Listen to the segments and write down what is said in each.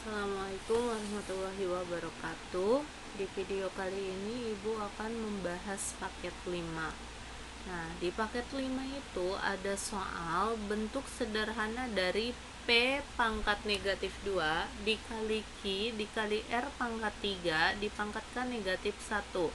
Assalamualaikum warahmatullahi wabarakatuh. Di video kali ini Ibu akan membahas paket 5. Nah, di paket 5 itu ada soal bentuk sederhana dari P pangkat negatif 2 dikali Q dikali R pangkat 3 dipangkatkan negatif 1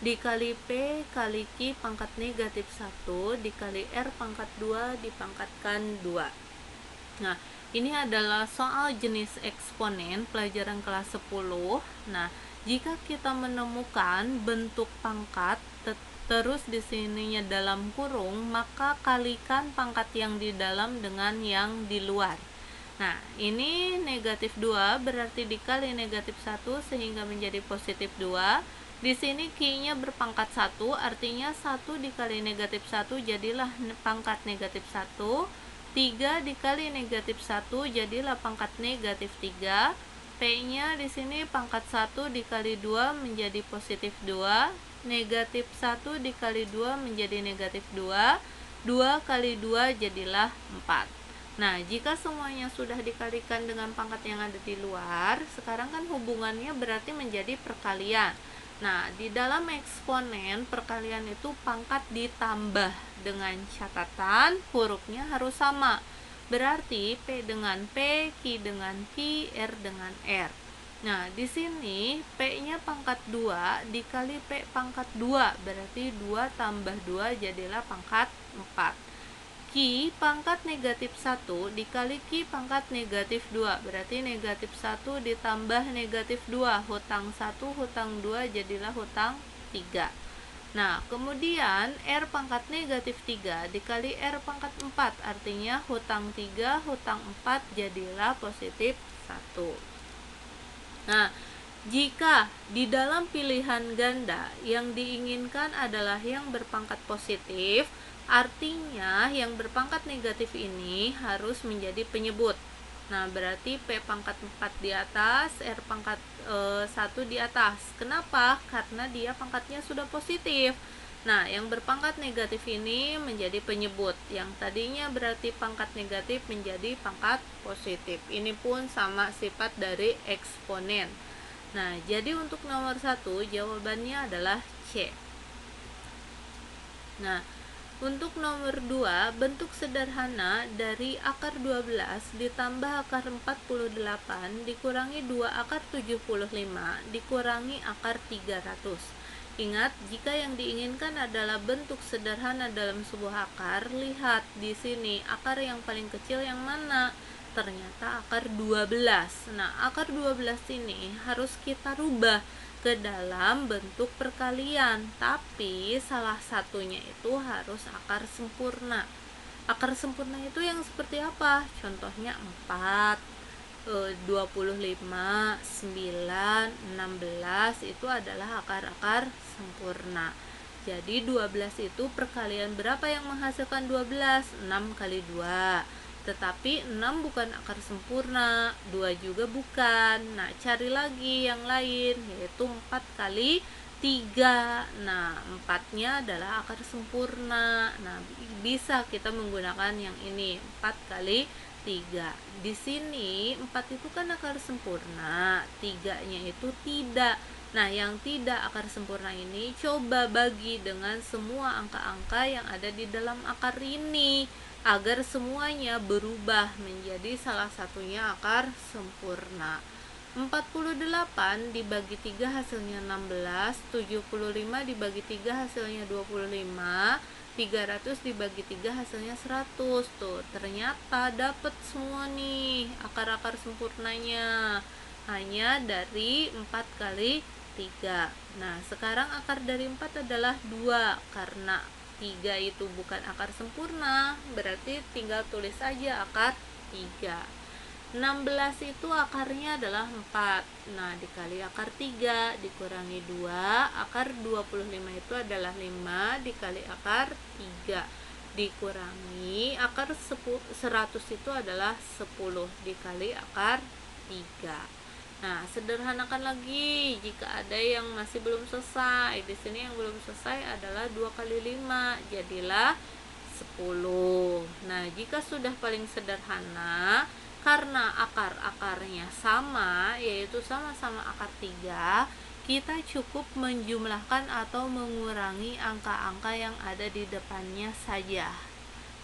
dikali P kali Q pangkat negatif 1 dikali R pangkat 2 dipangkatkan 2. Nah, ini adalah soal jenis eksponen pelajaran kelas 10. Nah, jika kita menemukan bentuk pangkat terus di sininya dalam kurung, maka kalikan pangkat yang di dalam dengan yang di luar. Nah, ini negatif 2 berarti dikali negatif 1 sehingga menjadi positif 2. Di sini Q-nya berpangkat 1, artinya 1 dikali negatif 1 jadilah pangkat negatif 1. 3 dikali negatif 1 jadilah pangkat negatif 3. P-nya di sini pangkat 1 dikali 2 menjadi positif 2. Negatif 1 dikali 2 menjadi negatif 2. 2 kali 2 jadilah 4. Nah, jika semuanya sudah dikalikan dengan pangkat yang ada di luar, sekarang kan hubungannya berarti menjadi perkalian. Nah, di dalam eksponen perkalian itu pangkat ditambah dengan catatan hurufnya harus sama. Berarti P dengan P, Q dengan Q, R dengan R. Nah, di sini P-nya pangkat 2 dikali P pangkat 2, berarti 2 tambah 2 jadilah pangkat 4. Q pangkat negatif 1 dikali Q pangkat negatif 2, berarti negatif 1 ditambah negatif 2, hutang 1 hutang 2 jadilah hutang 3. Nah, kemudian R pangkat negatif 3 dikali R pangkat 4, artinya hutang 3 hutang 4 jadilah positif 1. Nah, jika di dalam pilihan ganda yang diinginkan adalah yang berpangkat positif, artinya yang berpangkat negatif ini harus menjadi penyebut. Nah, berarti P pangkat 4 di atas, R pangkat 1 di atas. Kenapa? Karena dia pangkatnya sudah positif. Nah, yang berpangkat negatif ini menjadi penyebut. Yang tadinya berarti pangkat negatif menjadi pangkat positif. Ini pun sama sifat dari eksponen. Nah, jadi untuk nomor 1 jawabannya adalah C. Nah, untuk nomor 2, bentuk sederhana dari akar 12 ditambah akar 48 dikurangi 2 akar 75 dikurangi akar 300. Ingat, jika yang diinginkan adalah bentuk sederhana dalam sebuah akar, lihat di sini akar yang paling kecil yang mana? Ternyata akar 12. Nah, akar 12 ini harus kita rubah ke dalam bentuk perkalian, tapi salah satunya itu harus akar sempurna. Akar sempurna itu yang seperti apa? Contohnya 4, 25, 9, 16 itu adalah akar-akar sempurna. Jadi 12 itu perkalian berapa yang menghasilkan 12? 6 kali 2. Tetapi 6 bukan akar sempurna, 2 juga bukan. Nah, cari lagi yang lain, yaitu 4 kali 3. Nah, 4-nya adalah akar sempurna. Nah, bisa kita menggunakan yang ini, 4 kali 3. Di sini 4 itu kan akar sempurna, 3-nya itu tidak. Nah, yang tidak akar sempurna ini coba bagi dengan semua angka-angka yang ada di dalam akar ini agar semuanya berubah menjadi salah satunya akar sempurna. 48 dibagi 3 hasilnya 16, 75 dibagi 3 hasilnya 25, 300 dibagi 3 hasilnya 100. Tuh, ternyata dapat semua nih akar-akar sempurnanya. Hanya dari 4 kali 3. Nah, sekarang akar dari 4 adalah 2. Karena 3 itu bukan akar sempurna, berarti tinggal tulis saja akar 3. 16 itu akarnya adalah 4. Nah, dikali akar 3 dikurangi 2, akar 25 itu adalah 5 dikali akar 3 dikurangi akar 100 itu adalah 10 dikali akar 3. Nah, sederhanakan lagi jika ada yang masih belum selesai. Di sini yang belum selesai adalah 2 kali 5, jadilah 10. Nah, jika sudah paling sederhana, Karena akar-akarnya sama, yaitu sama-sama akar 3, kita cukup menjumlahkan atau mengurangi angka-angka yang ada di depannya saja.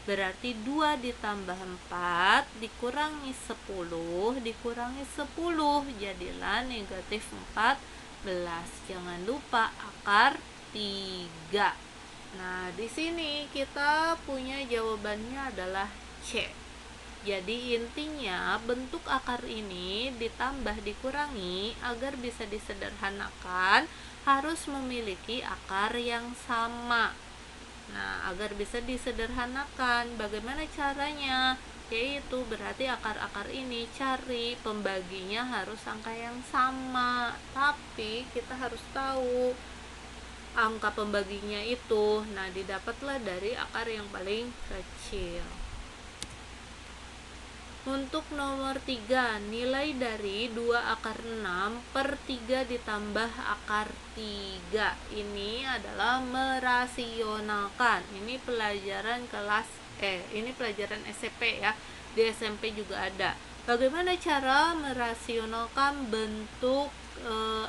Berarti 2 ditambah 4 dikurangi 10 dikurangi 10 jadilah negatif 14. Jangan lupa akar 3. Nah, di sini kita punya jawabannya adalah C. Jadi intinya bentuk akar ini ditambah dikurangi agar bisa disederhanakan harus memiliki akar yang sama. Nah, agar bisa disederhanakan, bagaimana caranya? Yaitu berarti akar-akar ini cari pembaginya harus angka yang sama. Tapi kita harus tahu angka pembaginya itu. Nah, didapatlah dari akar yang paling kecil. Untuk nomor 3, nilai dari 2 akar 6 per 3 ditambah akar 3. Ini adalah merasionalkan. Ini pelajaran ini pelajaran SMP ya. Di SMP juga ada. Bagaimana cara merasionalkan bentuk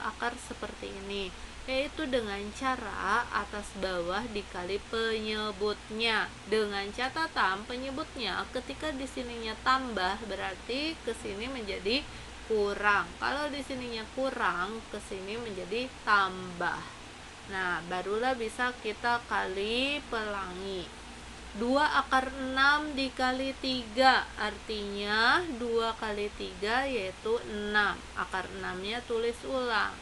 akar seperti ini? Yaitu dengan cara atas bawah dikali penyebutnya, dengan catatan penyebutnya ketika di sininya tambah berarti ke sini menjadi kurang, kalau di sininya kurang ke sini menjadi tambah. Nah, barulah bisa kita kali pelangi. 2 akar 6 dikali 3 artinya 2 kali 3 yaitu 6. Akar 6 nya tulis ulang.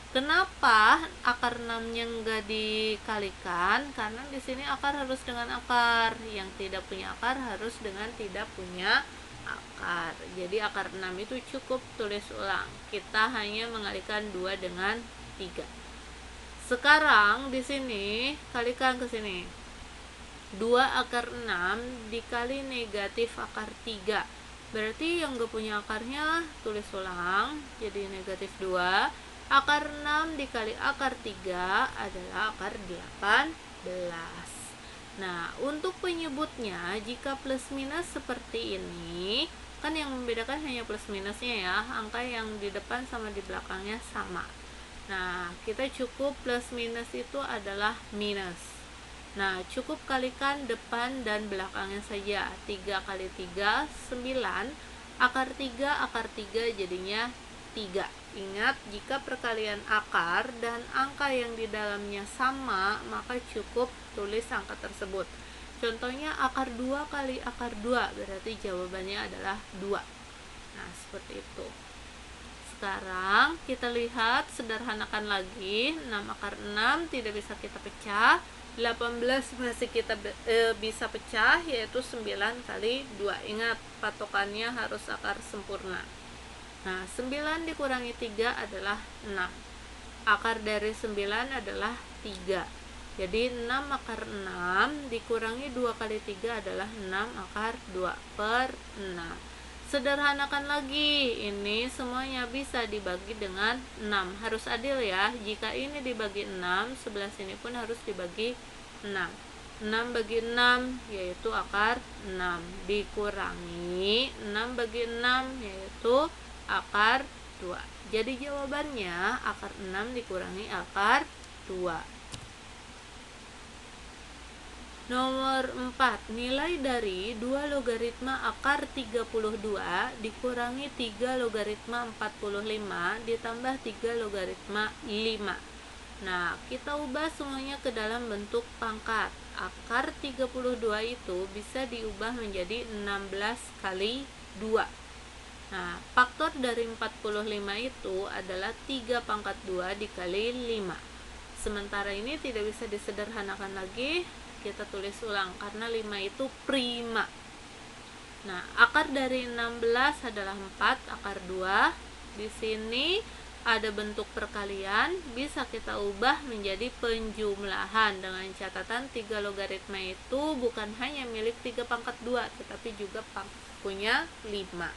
Kenapa akar 6-nya enggak dikalikan? Karena di sini akar harus dengan akar, yang tidak punya akar harus dengan tidak punya akar. Jadi akar 6 itu cukup tulis ulang. Kita hanya mengalikan 2 dengan 3. Sekarang di sini kalikan ke sini. 2 akar 6 dikali negatif akar 3. Berarti yang enggak punya akarnya tulis ulang, jadi negatif 2. Akar 6 dikali akar 3 adalah akar 18. Nah, untuk penyebutnya jika plus minus seperti ini, kan yang membedakan hanya plus minusnya ya, angka yang di depan sama di belakangnya sama. Nah, kita cukup plus minus itu adalah minus. Nah, cukup kalikan depan dan belakangnya saja. 3 kali 3, 9. Akar 3 jadinya 3. Ingat, jika perkalian akar dan angka yang di dalamnya sama, maka cukup tulis angka tersebut. Contohnya akar 2 kali akar 2, berarti jawabannya adalah 2. Nah, seperti itu. Sekarang kita lihat, sederhanakan lagi. 6 akar 6 tidak bisa kita pecah. 18 masih kita bisa pecah, yaitu 9 kali 2. Ingat, patokannya harus akar sempurna. Nah, 9 dikurangi 3 adalah 6. Akar dari 9 adalah 3. Jadi 6 akar 6 dikurangi 2 kali 3 adalah 6 akar 2 per 6. Sederhanakan lagi, ini semuanya bisa dibagi dengan 6. Harus adil ya, jika ini dibagi 6, sebelah sini pun harus dibagi 6. 6 bagi 6 yaitu akar 6, dikurangi 6 bagi 6 yaitu akar 2. Jadi jawabannya akar 6 dikurangi akar 2. Nomor 4, nilai dari 2 logaritma akar 32 dikurangi 3 logaritma 45 ditambah 3 logaritma 5. Nah, kita ubah semuanya ke dalam bentuk pangkat. Akar 32 itu bisa diubah menjadi 16 kali 2. Nah, faktor dari 45 itu adalah 3 pangkat 2 dikali 5. Sementara ini tidak bisa disederhanakan lagi, kita tulis ulang karena 5 itu prima. Nah, akar dari 16 adalah 4, akar 2. Di sini ada bentuk perkalian, bisa kita ubah menjadi penjumlahan dengan catatan 3 logaritma itu bukan hanya milik 3 pangkat 2, tetapi juga punya 5.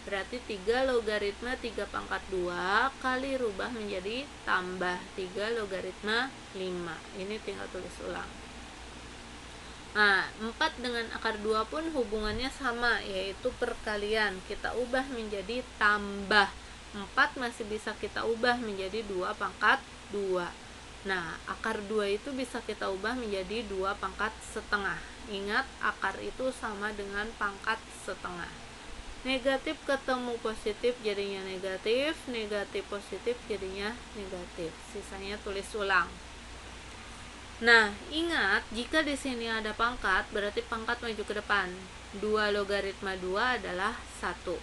Berarti 3 logaritma 3 pangkat 2 kali rubah menjadi tambah 3 logaritma 5. Ini tinggal tulis ulang. Nah, 4 dengan akar 2 pun hubungannya sama, yaitu perkalian. Kita ubah menjadi tambah. 4 masih bisa kita ubah menjadi 2 pangkat 2. Nah, akar 2 itu bisa kita ubah menjadi 2 pangkat setengah. Ingat, akar itu sama dengan pangkat setengah. Negatif ketemu positif jadinya negatif, negatif positif jadinya negatif. Sisanya tulis ulang. Nah, ingat jika di sini ada pangkat, berarti pangkat maju ke depan. 2 logaritma 2 adalah 1.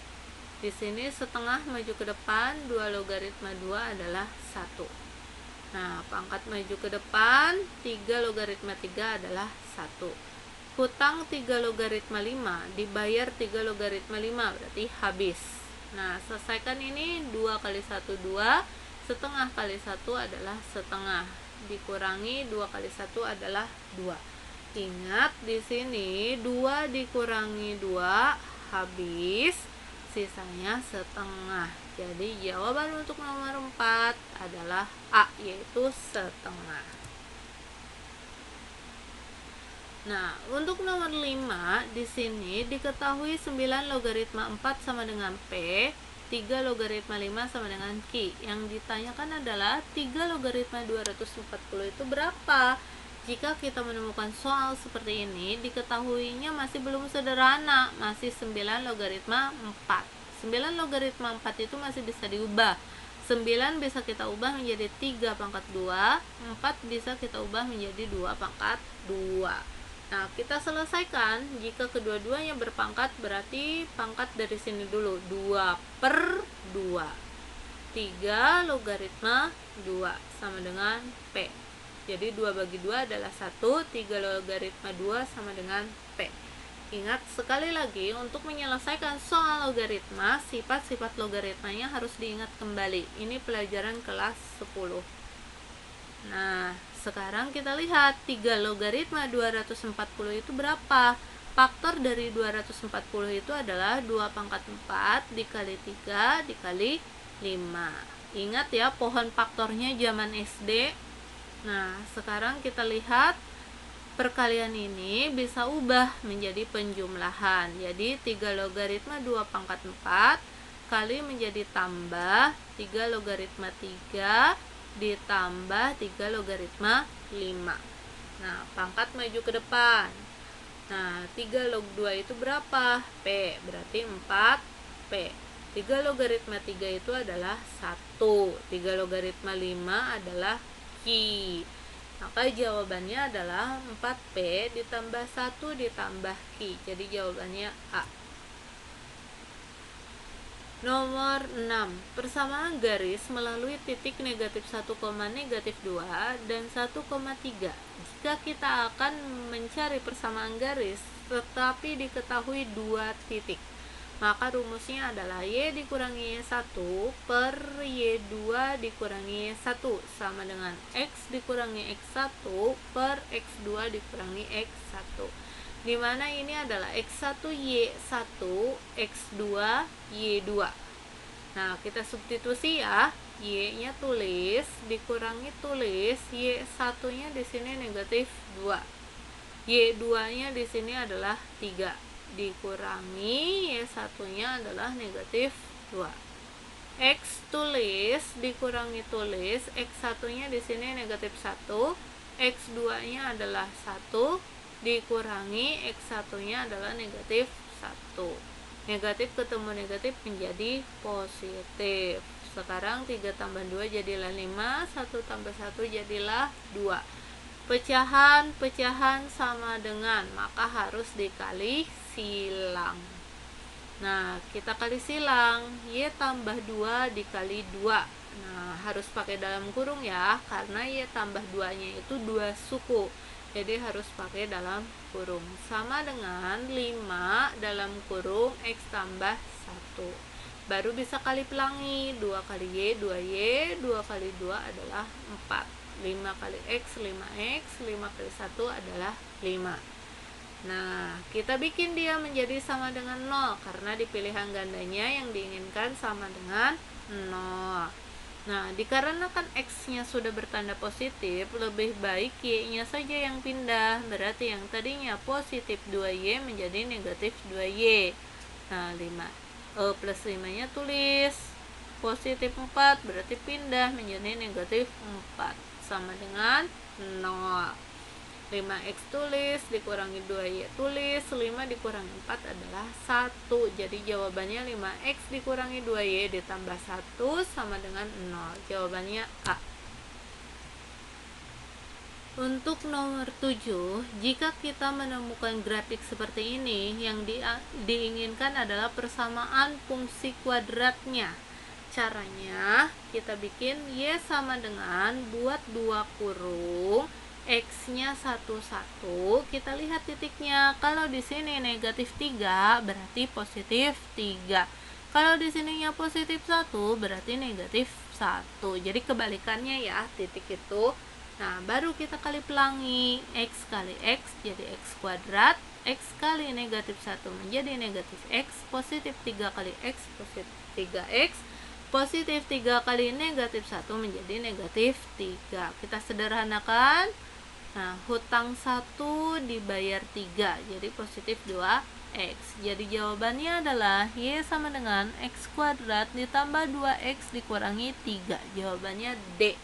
Di sini setengah maju ke depan, 2 logaritma 2 adalah 1. Nah, pangkat maju ke depan, 3 logaritma 3 adalah 1. Hutang 3 logaritma 5 dibayar 3 logaritma 5, berarti habis. Nah, selesaikan ini. 2 kali 1 2, setengah kali 1 adalah setengah, dikurangi 2 kali 1 adalah 2. Ingat di sini 2 dikurangi 2 habis, sisanya setengah. Jadi jawaban untuk nomor 4 adalah A, yaitu setengah. Nah, untuk nomor 5 di sini diketahui 9 logaritma 4 sama dengan P, 3 logaritma 5 sama dengan Q. Yang ditanyakan adalah 3 logaritma 240 itu berapa? Jika kita menemukan soal seperti ini, diketahuinya masih belum sederhana, masih 9 logaritma 4. 9 logaritma 4 itu masih bisa diubah. 9 bisa kita ubah menjadi 3 pangkat 2, 4 bisa kita ubah menjadi 2 pangkat 2. Nah, kita selesaikan. Jika kedua-duanya berpangkat, berarti pangkat dari sini dulu, 2 per 2. 3 logaritma 2 sama dengan P. Jadi 2 bagi 2 adalah 1, 3 logaritma 2 sama dengan P. Ingat sekali lagi, untuk menyelesaikan soal logaritma, sifat-sifat logaritmanya harus diingat kembali. Ini pelajaran kelas 10. Nah, sekarang kita lihat 3 logaritma 240 itu berapa? Faktor dari 240 itu adalah 2 pangkat 4 dikali 3 dikali 5. Ingat ya, pohon faktornya zaman SD. Nah, sekarang kita lihat perkalian ini bisa ubah menjadi penjumlahan. Jadi 3 logaritma 2 pangkat 4 kali menjadi tambah 3 logaritma 3 ditambah 3 logaritma 5. Nah, pangkat maju ke depan. Nah, 3 log 2 itu berapa? P, berarti 4P. 3 logaritma 3 itu adalah 1. 3 logaritma 5 adalah Q. Maka jawabannya adalah 4P ditambah 1 ditambah Q. Jadi jawabannya A. Nomor 6. Persamaan garis melalui titik negatif 1, negatif 2 dan 1,3. Jika kita akan mencari persamaan garis tetapi diketahui 2 titik, maka rumusnya adalah Y dikurangi Y1 per Y2 dikurangi Y1 sama dengan X dikurangi X1 per X2 dikurangi X1, di mana ini adalah X1 Y1, X2 Y2. Nah, kita substitusi ya. Y-nya tulis dikurangi tulis, Y1-nya di sini negatif 2. Y2-nya di sini adalah 3 dikurangi Y1-nya adalah negatif 2. X tulis dikurangi tulis, X1-nya di sini negatif 1, X2-nya adalah 1 dikurangi X1-nya adalah negatif 1. Negatif ketemu negatif menjadi positif. Sekarang 3 tambah 2 jadilah 5, 1 tambah 1 jadilah 2. Pecahan-pecahan sama dengan, maka harus dikali silang. Nah, kita kali silang. Y tambah 2 dikali 2. Nah, harus pakai dalam kurung ya, karena Y tambah 2-nya itu 2 suku. Jadi harus pakai dalam kurung. Sama dengan 5 dalam kurung X tambah 1. Baru bisa kali pelangi. 2 kali Y, 2Y, 2 kali 2 adalah 4. 5 kali X, 5X, 5 kali 1 adalah 5. Nah, kita bikin dia menjadi sama dengan 0 karena di pilihan gandanya yang diinginkan sama dengan 0. Nah, dikarenakan X-nya sudah bertanda positif, lebih baik Y-nya saja yang pindah. Berarti yang tadinya positif 2Y menjadi negatif 2Y. Nah, plus 5-nya tulis. Positif 4 berarti pindah menjadi negatif 4. Sama dengan 0. 5x tulis dikurangi 2y tulis, 5 dikurangi 4 adalah 1. Jadi jawabannya 5x dikurangi 2y ditambah 1 sama dengan 0. Jawabannya A. Untuk nomor 7, jika kita menemukan grafik seperti ini, yang diinginkan adalah persamaan fungsi kuadratnya. Caranya, kita bikin Y sama dengan buat 2 kurung, X-nya 1, kita lihat titiknya. Kalau di sini negatif 3, berarti positif 3. Kalau di sininya positif 1, berarti negatif 1. Jadi kebalikannya ya, titik itu. Nah, baru kita kali pelangi. X kali X jadi X kuadrat. X kali negatif 1 menjadi negatif X. Positif 3 kali X, positif 3X. Positif 3 kali negatif 1 menjadi negatif 3. Kita sederhanakan. Nah, hutang 1 dibayar 3. Jadi positif 2X. Jadi jawabannya adalah Y sama dengan X kuadrat ditambah 2X dikurangi 3. Jawabannya D.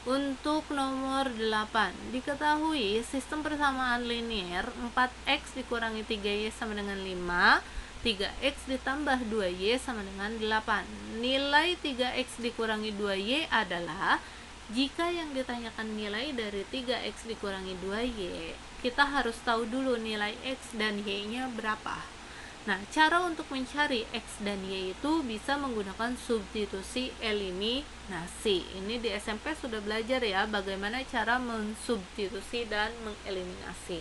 Untuk nomor 8, diketahui sistem persamaan linear 4x dikurangi 3y sama dengan 5, 3x ditambah 2y sama dengan 8. Nilai 3x dikurangi 2y adalah, jika yang ditanyakan nilai dari 3x dikurangi 2y, kita harus tahu dulu nilai x dan y-nya berapa. Nah, cara untuk mencari X dan Y itu bisa menggunakan substitusi eliminasi. Ini di SMP sudah belajar ya, bagaimana cara mensubstitusi dan mengeliminasi.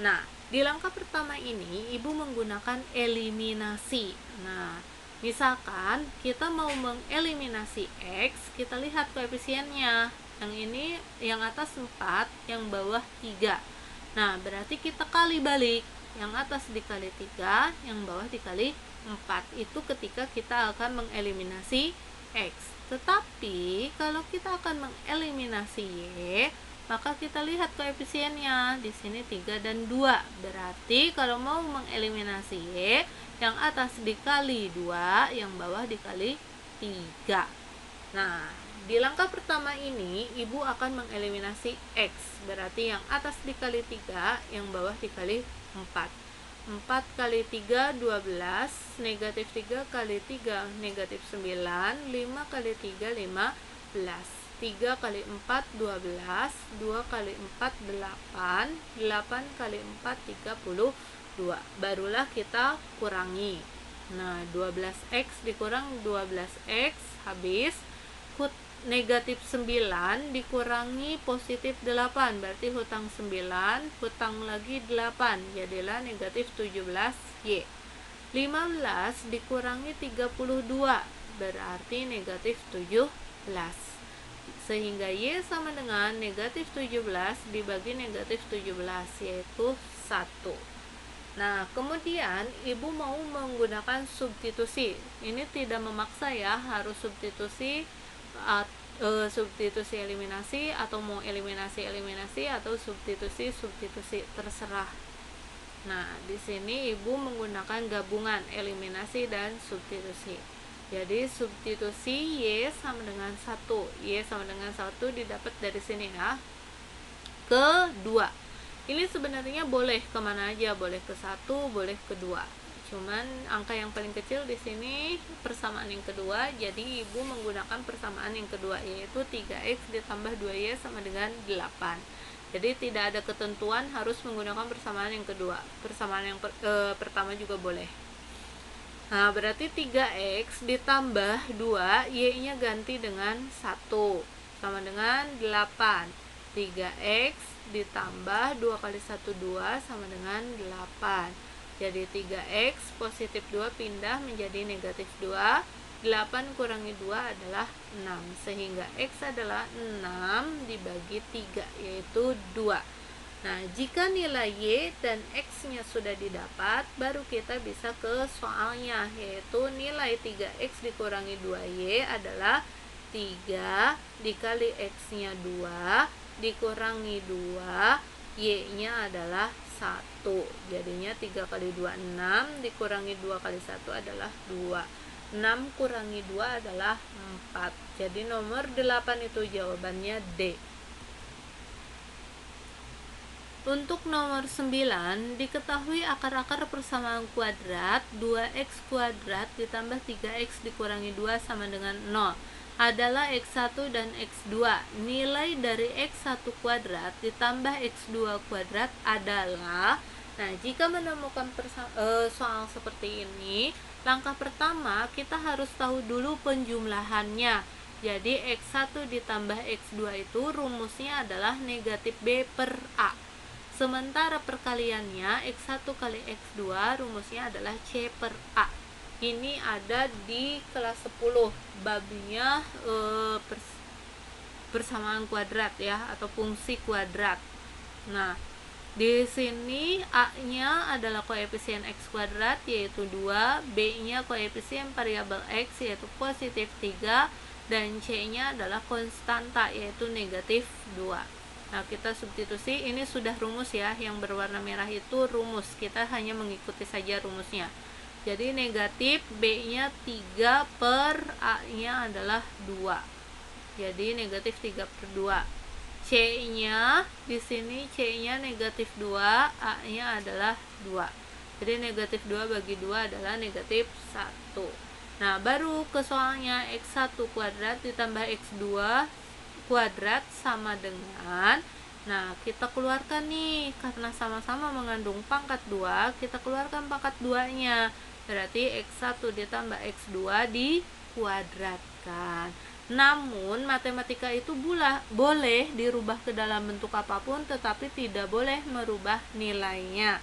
Nah, di langkah pertama ini, Ibu menggunakan eliminasi. Nah, misalkan kita mau mengeliminasi X, kita lihat koefisiennya. Yang ini, yang atas 4, yang bawah 3. Nah, berarti kita kali balik. Yang atas dikali 3, yang bawah dikali 4. Itu ketika kita akan mengeliminasi X. Tetapi kalau kita akan mengeliminasi Y, maka kita lihat koefisiennya. Di sini 3 dan 2. Berarti kalau mau mengeliminasi Y, yang atas dikali 2, yang bawah dikali 3. Nah, di langkah pertama ini, Ibu akan mengeliminasi X. Berarti yang atas dikali 3, yang bawah dikali 4. 4 kali 3, 12. Negatif 3 kali 3, negatif 9. 5 kali 3, 15. 3 kali 4, 12. 2 kali 4, 8. 8 kali 4, 32. Barulah kita kurangi. Nah, 12x dikurang 12x, habis. Negatif 9 dikurangi positif 8, berarti hutang 9, hutang lagi 8, jadilah negatif 17Y. 15 dikurangi 32, berarti negatif 17. Sehingga Y sama dengan negatif 17 dibagi negatif 17, yaitu 1. Nah, kemudian Ibu mau menggunakan substitusi. Ini tidak memaksa ya, harus substitusi eliminasi, atau mau eliminasi atau substitusi terserah. Nah, di sini Ibu menggunakan gabungan eliminasi dan substitusi. Jadi substitusi Y sama dengan 1. Y sama dengan 1 didapat dari sini ya. Ke 2. Ini sebenarnya boleh kemana aja, boleh ke 1, boleh ke 2. Cuman angka yang paling kecil di sini persamaan yang kedua, jadi Ibu menggunakan persamaan yang kedua, yaitu 3x ditambah 2y sama dengan 8. Jadi tidak ada ketentuan harus menggunakan persamaan yang kedua. Persamaan yang pertama juga boleh. Nah, berarti 3x ditambah 2, y-nya ganti dengan 1 sama dengan 8. 3x ditambah 2 kali 1, 2 sama dengan 8. Jadi 3x positif 2 pindah menjadi negatif 2. 8 kurangi 2 adalah 6. Sehingga x adalah 6 dibagi 3, yaitu 2. Nah, jika nilai Y dan X-nya sudah didapat, baru kita bisa ke soalnya, yaitu nilai 3X dikurangi 2Y adalah 3 dikali X-nya 2 dikurangi 2, Y-nya adalah 1. Jadinya 3 kali 2, 6, dikurangi 2 kali 1 adalah 2. 6 kurangi 2 adalah 4. Jadi nomor 8 itu jawabannya D. Untuk nomor 9, diketahui akar-akar persamaan kuadrat 2x kuadrat ditambah 3x dikurangi 2 sama dengan 0 adalah x1 dan x2. Nilai dari x1 kuadrat ditambah x2 kuadrat adalah, nah jika menemukan soal seperti ini, langkah pertama kita harus tahu dulu penjumlahannya. Jadi x1 ditambah x2 itu rumusnya adalah negatif b per a. Sementara perkaliannya X1 kali X2 rumusnya adalah C per A. Ini ada di kelas 10, babnya persamaan kuadrat ya, atau fungsi kuadrat. Nah, di sini A-nya adalah koefisien X kuadrat yaitu 2, B-nya koefisien variabel X yaitu positif 3, dan C-nya adalah konstanta yaitu negatif 2. Nah, kita substitusi, ini sudah rumus ya, yang berwarna merah itu rumus, kita hanya mengikuti saja rumusnya. Jadi negatif B-nya 3 per A-nya adalah 2. Jadi negatif 3 per 2. C-nya di sini C-nya negatif 2, A-nya adalah 2. Jadi negatif 2 bagi 2 adalah negatif 1. Nah, baru ke soalnya X1 kuadrat ditambah X2 kuadrat sama dengan, nah kita keluarkan nih, karena sama-sama mengandung pangkat 2, kita keluarkan pangkat 2 nya, berarti X1 ditambah X2 dikuadratkan. Namun matematika itu boleh dirubah ke dalam bentuk apapun, tetapi tidak boleh merubah nilainya.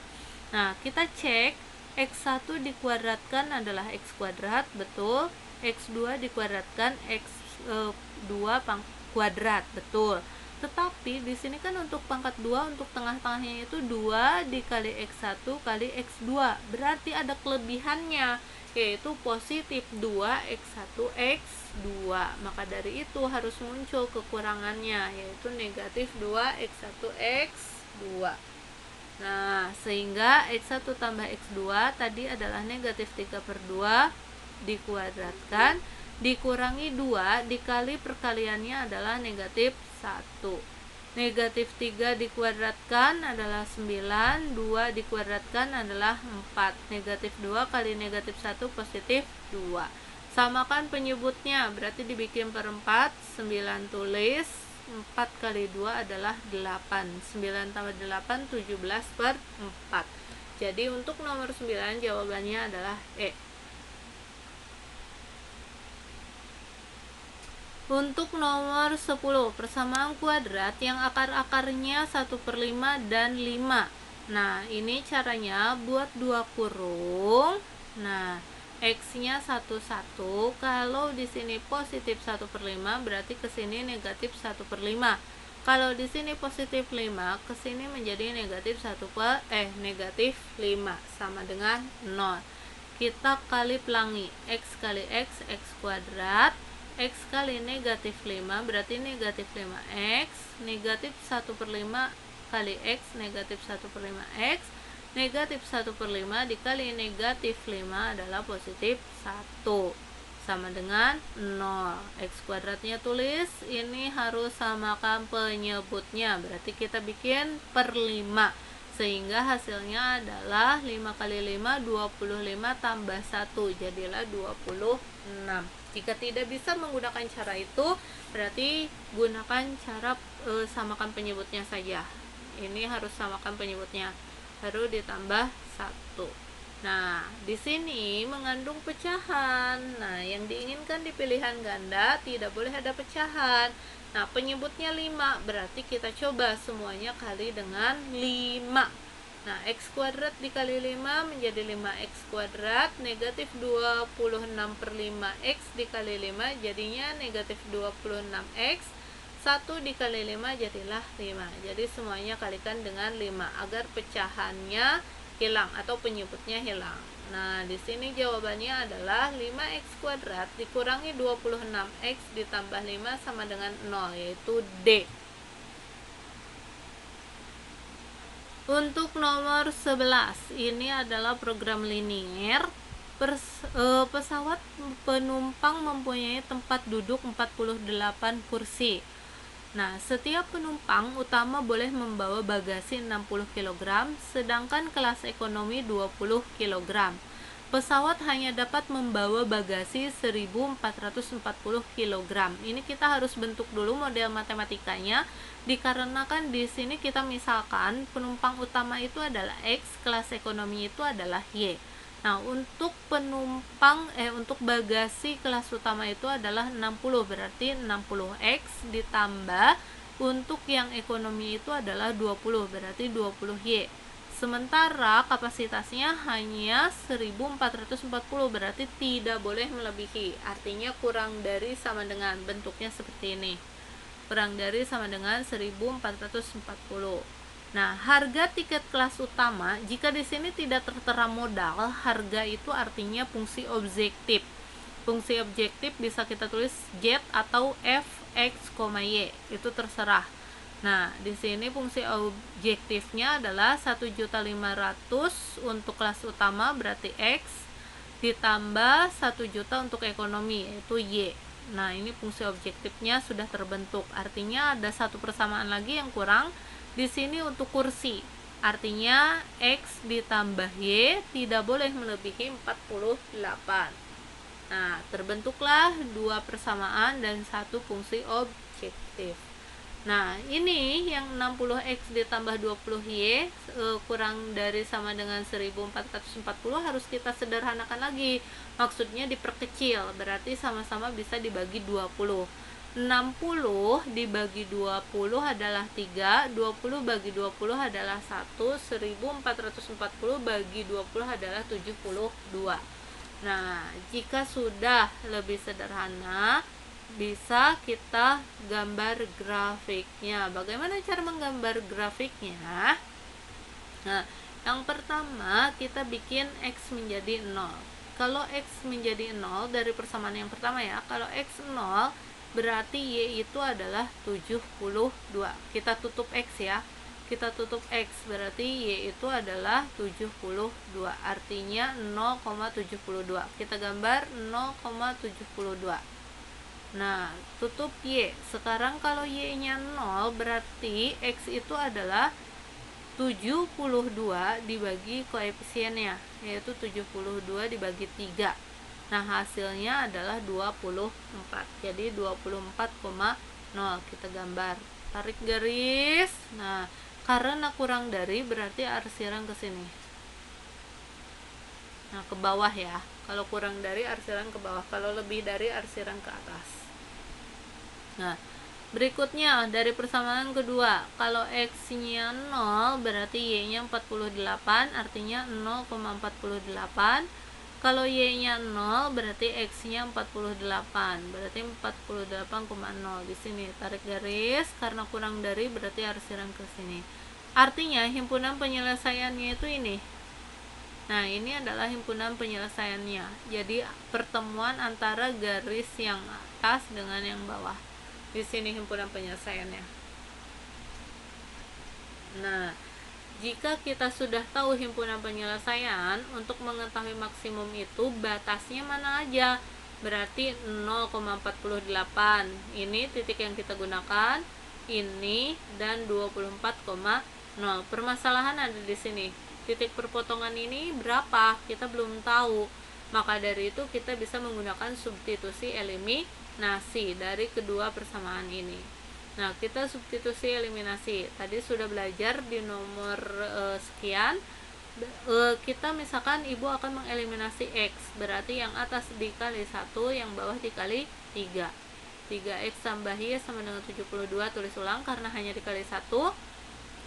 Nah, kita cek, X1 dikuadratkan adalah X kuadrat, betul. X2 dikuadratkan X2 kuadrat, betul. Tetapi di sini kan untuk pangkat 2, untuk tengah-tengahnya itu 2 dikali X1 kali X2. Berarti ada kelebihannya, yaitu positif 2 X1 X2. Maka dari itu harus muncul kekurangannya, yaitu negatif 2 X1 X2. Nah, sehingga X1 tambah X2 tadi adalah negatif 3 per 2 dikuadratkan dikurangi 2 dikali perkaliannya adalah negatif 1. Negatif 3 dikuadratkan adalah 9, 2 dikuadratkan adalah 4. Negatif 2 kali negatif 1 positif 2. Samakan penyebutnya, berarti dibikin per 4, 9 tulis, 4 kali 2 adalah 8. 9 tambah 8, 17 per 4. Jadi untuk nomor 9 jawabannya adalah E. Untuk nomor 10, persamaan kuadrat yang akar-akarnya 1/5 dan 5. Nah, ini caranya buat 2 kurung. Nah, X-nya 1, kalau di sini positif 1/5, berarti ke sini negatif 1/5. Kalau di sini positif 5, ke sini menjadi negatif negatif 5 sama dengan 0. Kita kali pelangi, X kali X, X kuadrat. X kali negatif 5 berarti negatif 5x, negatif 1/5 kali X, negatif 1/5 X, negatif 1/5 dikali negatif 5 adalah positif 1 sama dengan 0. X kuadratnya tulis, ini harus samakan penyebutnya, berarti kita bikin per 5 sehingga hasilnya adalah 5 kali 5, 25 tambah 1 jadilah 26. Jika tidak bisa menggunakan cara itu, berarti gunakan cara samakan penyebutnya saja. Ini harus samakan penyebutnya, baru ditambah 1. Nah, di sini mengandung pecahan. Nah, yang diinginkan di pilihan ganda tidak boleh ada pecahan. Nah, penyebutnya 5, berarti kita coba semuanya kali dengan 5. Nah, X kuadrat dikali 5 menjadi 5X kuadrat, negatif 26 per 5X dikali 5 jadinya negatif 26X, 1 dikali 5 jadilah 5. Jadi semuanya kalikan dengan 5 agar pecahannya hilang atau penyebutnya hilang. Nah, di sini jawabannya adalah 5x kuadrat dikurangi 26x ditambah 5 sama dengan 0, yaitu D. Untuk nomor 11, ini adalah program linier. Pesawat penumpang mempunyai tempat duduk 48 kursi. Nah, setiap penumpang utama boleh membawa bagasi 60 kg, sedangkan kelas ekonomi 20 kg. Pesawat hanya dapat membawa bagasi 1440 kg. Ini kita harus bentuk dulu model matematikanya, dikarenakan di sini kita misalkan penumpang utama itu adalah X, kelas ekonomi itu adalah Y. Nah, untuk untuk bagasi kelas utama itu adalah 60, berarti 60x ditambah untuk yang ekonomi itu adalah 20, berarti 20y. Sementara kapasitasnya hanya 1440, berarti tidak boleh melebihi. Artinya kurang dari sama dengan, bentuknya seperti ini. Kurang dari sama dengan 1440. Nah, harga tiket kelas utama, jika di sini tidak tertera modal, harga itu artinya fungsi objektif. Fungsi objektif bisa kita tulis Z atau F, X, Y, itu terserah. Nah, di sini fungsi objektifnya adalah 1.500.000 untuk kelas utama, berarti X, ditambah 1 juta untuk ekonomi, yaitu Y. Nah, ini fungsi objektifnya sudah terbentuk. Artinya ada satu persamaan lagi yang kurang. Di sini untuk kursi, artinya X ditambah Y tidak boleh melebihi 48. Nah, terbentuklah dua persamaan dan satu fungsi objektif. Nah, ini yang 60X ditambah 20Y kurang dari sama dengan 1440 harus kita sederhanakan lagi. Maksudnya diperkecil, berarti sama-sama bisa dibagi 20. 60 dibagi 20 adalah 3, 20 bagi 20 adalah 1, 1440 bagi 20 adalah 72. Nah, jika sudah lebih sederhana, bisa kita gambar grafiknya. Bagaimana cara menggambar grafiknya? Nah, yang pertama kita bikin X menjadi 0. Kalau X menjadi 0 dari persamaan yang pertama ya, kalau X 0 berarti Y itu adalah 72. Kita tutup X ya. Kita tutup X berarti Y itu adalah 72. Artinya 0,72. Kita gambar 0,72. Nah, tutup Y. Sekarang kalau Y-nya 0 berarti X itu adalah 72 dibagi koefisiennya, yaitu 72 dibagi 3. Nah, hasilnya adalah 24. Jadi 24,0 kita gambar. Tarik garis. Nah, karena kurang dari berarti arsiran ke sini. Nah, ke bawah ya. Kalau kurang dari arsiran ke bawah, kalau lebih dari arsiran ke atas. Nah, berikutnya dari persamaan kedua, kalau X-nya 0 berarti Y-nya 48, artinya 0,48. Kalau Y-nya 0 berarti X-nya 48, berarti 48,0. Di sini tarik garis, karena kurang dari berarti arsiran ke sini. Artinya himpunan penyelesaiannya itu ini. Nah, ini adalah himpunan penyelesaiannya. Jadi pertemuan antara garis yang atas dengan yang bawah. Di sini himpunan penyelesaiannya. Nah, jika kita sudah tahu himpunan penyelesaian, untuk mengetahui maksimum itu batasnya mana aja? Berarti 0,48. Ini titik yang kita gunakan, ini, dan 24,0. Permasalahan ada di sini. Titik perpotongan ini berapa? Kita belum tahu. Maka dari itu kita bisa menggunakan substitusi eliminasi dari kedua persamaan ini. Nah, kita substitusi eliminasi. Tadi sudah belajar di nomor sekian. Kita misalkan ibu akan mengeliminasi X, berarti yang atas dikali 1, yang bawah dikali 3. 3X tambah Y sama dengan 72. Tulis ulang karena hanya dikali 1.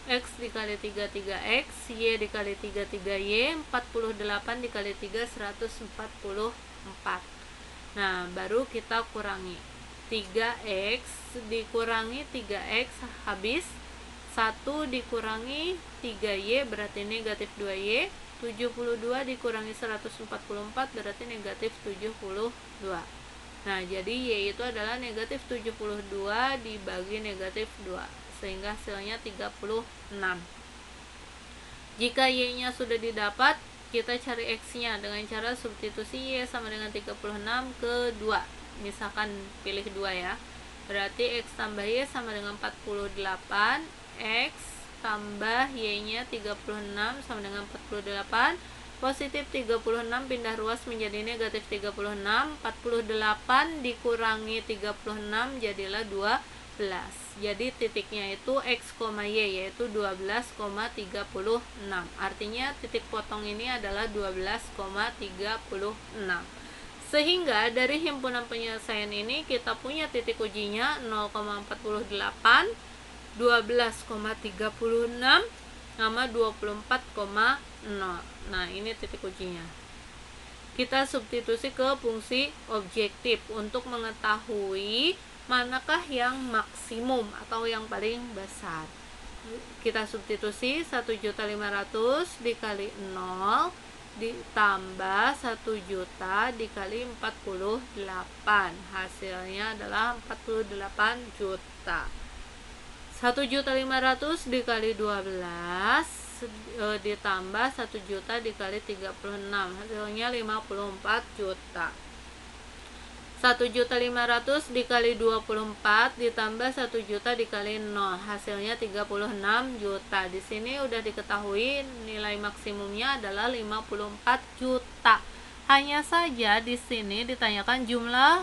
X dikali 3, 3X. Y dikali 3, 3Y. 48 dikali 3, 144. Nah, baru kita kurangi. 3x dikurangi 3x habis, 1 dikurangi 3y berarti negatif 2y, 72 dikurangi 144 berarti negatif 72. Nah, jadi y itu adalah negatif 72 dibagi negatif 2, sehingga hasilnya 36. Jika y-nya sudah didapat, kita cari x-nya dengan cara substitusi y sama dengan 36 ke 2. Misalkan pilih 2 ya. Berarti x tambah y sama dengan 48, x tambah y-nya 36 sama dengan 48. Positif 36 pindah ruas menjadi negatif 36. 48 dikurangi 36 jadilah 12. Jadi titiknya itu x, y yaitu 12,36. Artinya titik potong ini adalah 12,36. Sehingga dari himpunan penyelesaian ini kita punya titik ujinya 0,48, 12,36 sama 24,0. Nah, ini titik ujinya. Kita substitusi ke fungsi objektif untuk mengetahui manakah yang maksimum atau yang paling besar. Kita substitusi 1.500.000 dikali 0 ditambah 1 juta dikali 48. Hasilnya adalah 48 juta. 1.500.000 dikali 12 ditambah 1 juta dikali 36, hasilnya 54 juta. 1.500.000 dikali 24 ditambah 1 juta dikali 0, hasilnya 36 juta. Di sini udah diketahui nilai maksimumnya adalah 54 juta. Hanya saja di sini ditanyakan jumlah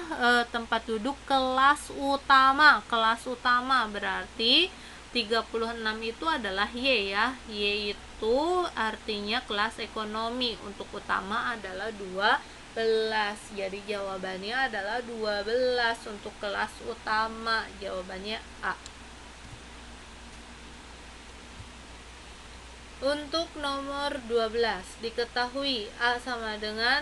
tempat duduk kelas utama. Kelas utama berarti 36 itu adalah Y ya. Y itu artinya kelas ekonomi. Untuk utama adalah 12. Jadi jawabannya adalah 12 untuk kelas utama. Jawabannya A. Untuk nomor 12, diketahui A sama dengan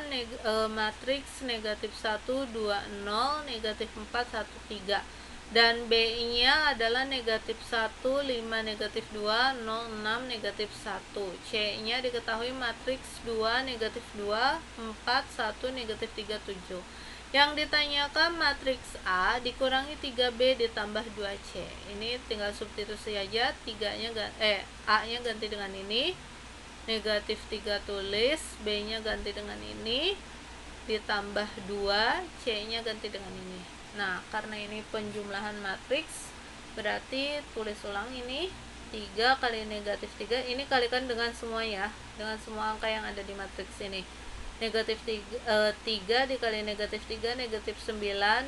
matriks negatif 1, 2, 0, negatif 4, 1, 3. Dan B-nya adalah negatif 1, 5, negatif 2, 0, 6, negatif 1. C-nya diketahui matriks 2, negatif 2, 4, 1, negatif 3, 7. Yang ditanyakan matriks A dikurangi 3B ditambah 2C. Ini tinggal substitusi aja, A-nya ganti dengan ini, negatif 3 tulis, B-nya ganti dengan ini, ditambah 2, C-nya ganti dengan ini. Nah, karena ini penjumlahan matriks, berarti tulis ulang ini 3 kali negatif 3, ini kalikan dengan semua ya, dengan semua angka yang ada di matriks ini. Negatif 3 dikali negatif 3, negatif 9, 3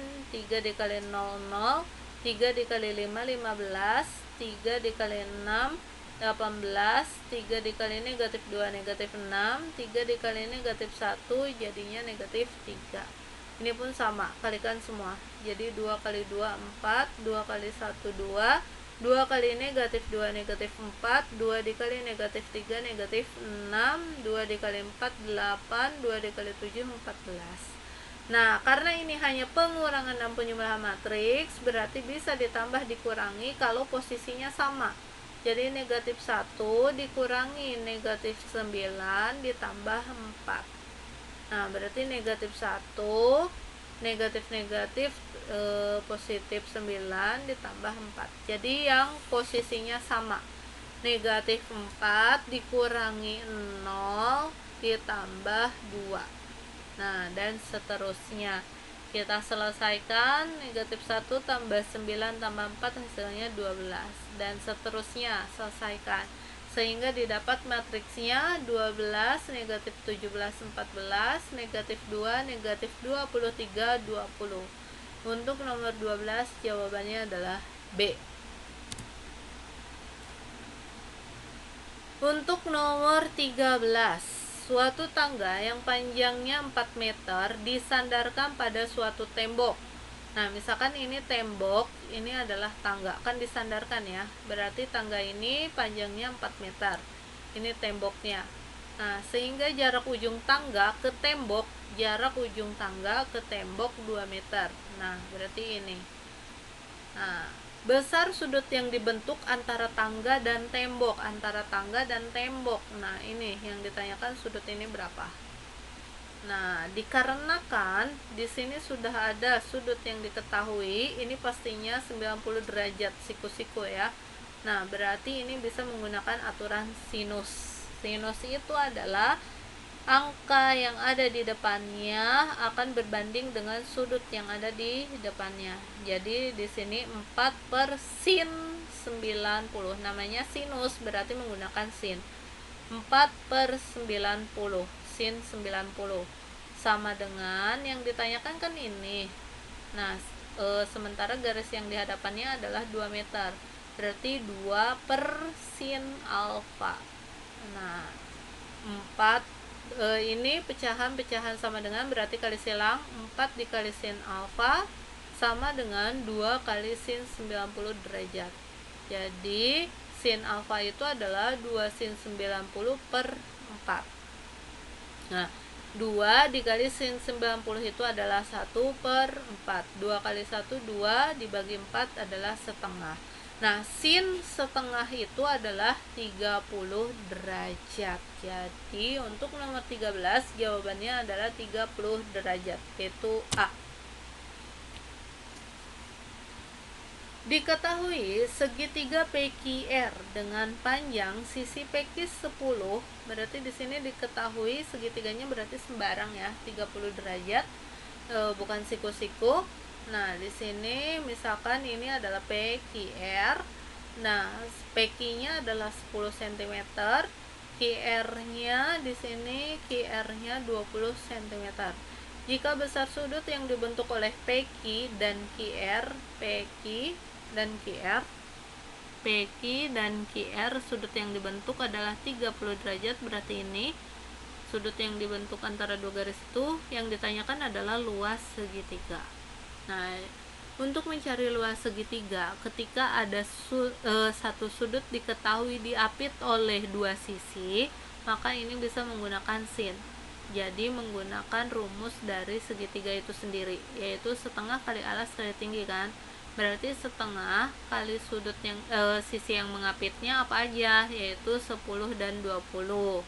dikali 0, 0, 3 dikali 5, 15, 3 dikali 6, 18, 3 dikali negatif 2, negatif 6, 3 dikali negatif 1, jadinya negatif 3. Ini pun sama, kalikan semua. Jadi 2 kali 2, 4, 2 kali 1, 2, 2 kali negatif 2, negatif 4, 2 dikali negatif 3, negatif 6, 2 dikali 4, 8, 2 dikali 7, 14. Nah, karena ini hanya pengurangan dan penjumlahan matriks, berarti bisa ditambah dikurangi kalau posisinya sama. Jadi negatif 1 dikurangi negatif 9 ditambah 4. Nah, berarti negatif 1, negatif positif 9 ditambah 4. Jadi yang posisinya sama. Negatif 4 dikurangi 0 ditambah 2. Nah, dan seterusnya. Kita selesaikan, negatif 1 tambah 9 tambah 4 hasilnya 12. Dan seterusnya, selesaikan. Sehingga didapat matriksnya 12, negatif 17, 14, negatif 2, negatif 23, 20. Untuk nomor 12 jawabannya adalah B. Untuk nomor 13, suatu tangga yang panjangnya 4 meter disandarkan pada suatu tembok. Nah, misalkan ini tembok, ini adalah tangga, kan disandarkan ya. Berarti tangga ini panjangnya 4 meter. Ini temboknya. Nah, sehingga jarak ujung tangga ke tembok jarak ujung tangga ke tembok 2 meter. Nah, berarti ini. Nah, besar sudut yang dibentuk antara tangga dan tembok, antara tangga dan tembok. Nah, ini yang ditanyakan, sudut ini berapa. Nah, dikarenakan di sini sudah ada sudut yang diketahui, ini pastinya 90 derajat siku-siku ya. Nah, berarti ini bisa menggunakan aturan sinus. Sinus itu adalah angka yang ada di depannya akan berbanding dengan sudut yang ada di depannya. Jadi di sini 4 per sin 90. Namanya sinus berarti menggunakan sin. 4 per 90. Sin 90. Sama dengan yang ditanyakan kan ini. Nah, sementara garis yang di hadapannya adalah 2 meter. Berarti 2 per sin alfa. Nah, 4 ini pecahan-pecahan sama dengan, berarti kali silang 4 dikali sin alfa sama dengan 2 kali sin 90 derajat. Jadi sin alfa itu adalah 2 sin 90 per 4. Nah, 2 dikali sin 90 itu adalah 1 per 4. 2 kali 1 2 dibagi 4 adalah setengah. Nah, sin setengah itu adalah 30 derajat. Jadi, untuk nomor 13 jawabannya adalah 30 derajat, yaitu A. Diketahui segitiga PQR dengan panjang sisi PQ 10, berarti di sini diketahui segitiganya berarti sembarang ya, 30 derajat, bukan siku-siku. Nah, di sini misalkan ini adalah PQR. Nah, PQ-nya adalah 10 cm, QR-nya di sini QR-nya 20 cm. Jika besar sudut yang dibentuk oleh PQ dan QR, PQ dan QR, PQ dan QR sudut yang dibentuk adalah 30 derajat, berarti ini sudut yang dibentuk antara dua garis itu yang ditanyakan adalah luas segitiga. Nah, untuk mencari luas segitiga, ketika ada satu sudut diketahui diapit oleh dua sisi, maka ini bisa menggunakan sin. Jadi menggunakan rumus dari segitiga itu sendiri, yaitu setengah kali alas kali tinggi kan. Berarti setengah kali sudut yang sisi yang mengapitnya apa aja, yaitu 10 dan 20.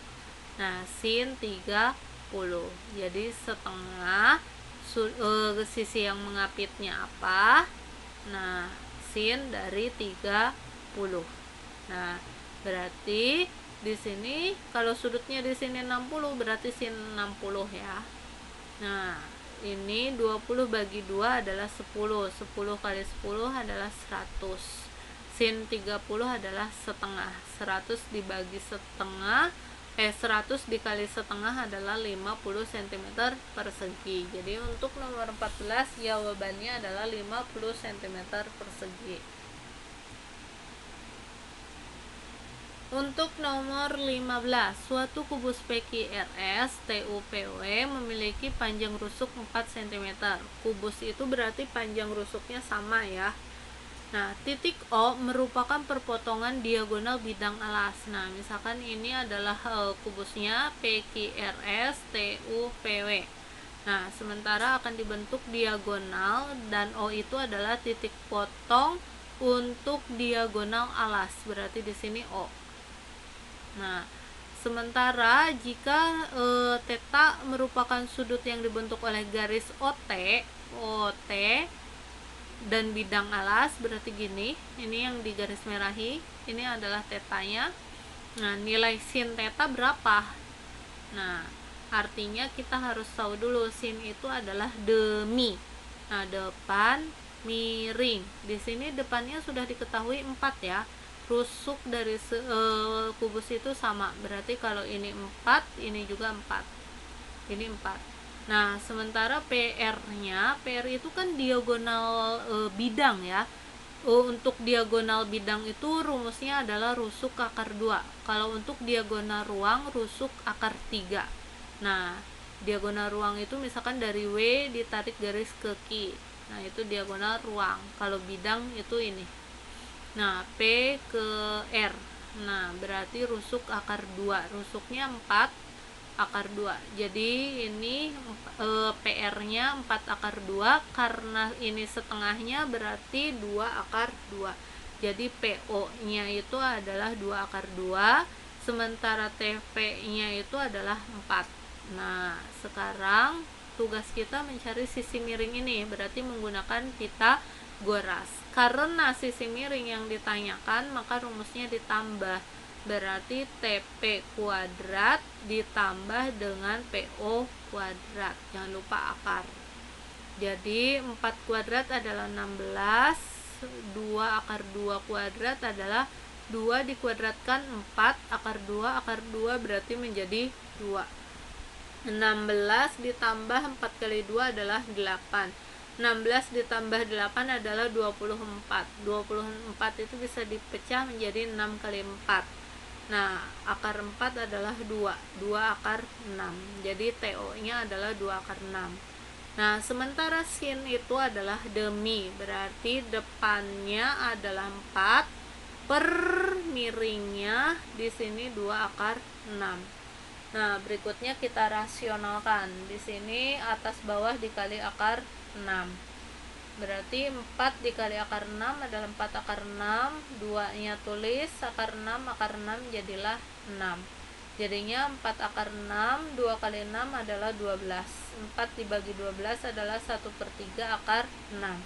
Nah, sin 30. Jadi setengah sisi yang mengapitnya apa? Nah, sin dari 30. Nah, berarti di sini kalau sudutnya di sini 60 berarti sin 60 ya. Nah, ini 20 bagi 2 adalah 10. 10 kali 10 adalah 100. Sin 30 adalah setengah. 100 dibagi setengah 100 dikali setengah adalah 50 cm persegi. Jadi untuk nomor 14 jawabannya adalah 50 cm persegi. Untuk nomor 15, suatu kubus PQRS TUPW memiliki panjang rusuk 4 cm. Kubus itu berarti panjang rusuknya sama ya. Nah, titik O merupakan perpotongan diagonal bidang alas. Nah, misalkan ini adalah kubusnya PQRS TUPW. Nah, sementara akan dibentuk diagonal dan O itu adalah titik potong untuk diagonal alas. Berarti di sini O. Nah, sementara jika theta merupakan sudut yang dibentuk oleh garis OT dan bidang alas, berarti gini, ini yang di garis merahi, ini adalah tetanya. Nah, nilai sin theta berapa? Nah, artinya kita harus tahu dulu sin itu adalah demi. Nah, depan miring. Di sini depannya sudah diketahui 4 ya. Rusuk dari kubus itu sama. Berarti kalau ini 4, ini juga 4. Ini 4. Nah, sementara PR-nya, PR itu kan diagonal bidang ya. Untuk diagonal bidang itu rumusnya adalah rusuk akar 2. Kalau untuk diagonal ruang, rusuk akar 3. Nah, diagonal ruang itu misalkan dari W ditarik garis ke Q. Nah, itu diagonal ruang. Kalau bidang itu ini. Nah, P ke R. Nah, berarti rusuk akar 2. Rusuknya 4. akar 2. Jadi ini PR-nya 4 akar 2, karena ini setengahnya berarti 2 akar 2. Jadi PO-nya itu adalah 2 akar 2, sementara TP-nya itu adalah 4. Nah, sekarang tugas kita mencari sisi miring ini, berarti menggunakan Pitagoras. Karena sisi miring yang ditanyakan, maka rumusnya ditambah. Berarti TP kuadrat ditambah dengan PO kuadrat. Jangan lupa akar. Jadi 4 kuadrat adalah 16, 2 akar 2 kuadrat adalah 2 dikuadratkan 4, akar 2 berarti menjadi 2. 16 ditambah 4 kali 2 adalah 8. 16 ditambah 8 adalah 24. 24 itu bisa dipecah menjadi 6 kali 4. Nah, akar 4 adalah 2. 2 akar 6. Jadi TO-nya adalah 2 akar 6. Nah, sementara sin itu adalah demi, berarti depannya adalah 4 per miringnya di sini 2 akar 6. Nah, berikutnya kita rasionalkan. Di sini atas bawah dikali akar 6. Berarti 4 dikali akar 6 adalah 4 akar 6, 2-nya tulis, akar 6 jadilah 6. Jadinya 4 akar 6, 2 kali 6 adalah 12. 4 dibagi 12 adalah 1/3 akar 6.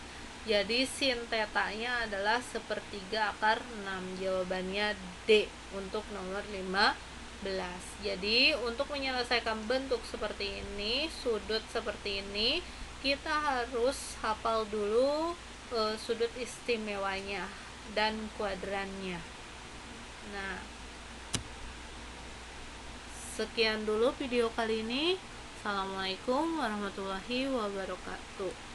Jadi sin tetanya adalah 1/3 akar 6. Jawabannya D untuk nomor 15. Jadi untuk menyelesaikan bentuk seperti ini, sudut seperti ini, kita harus hafal dulu sudut istimewanya dan kuadrannya. Nah, sekian dulu video kali ini. Assalamualaikum warahmatullahi wabarakatuh.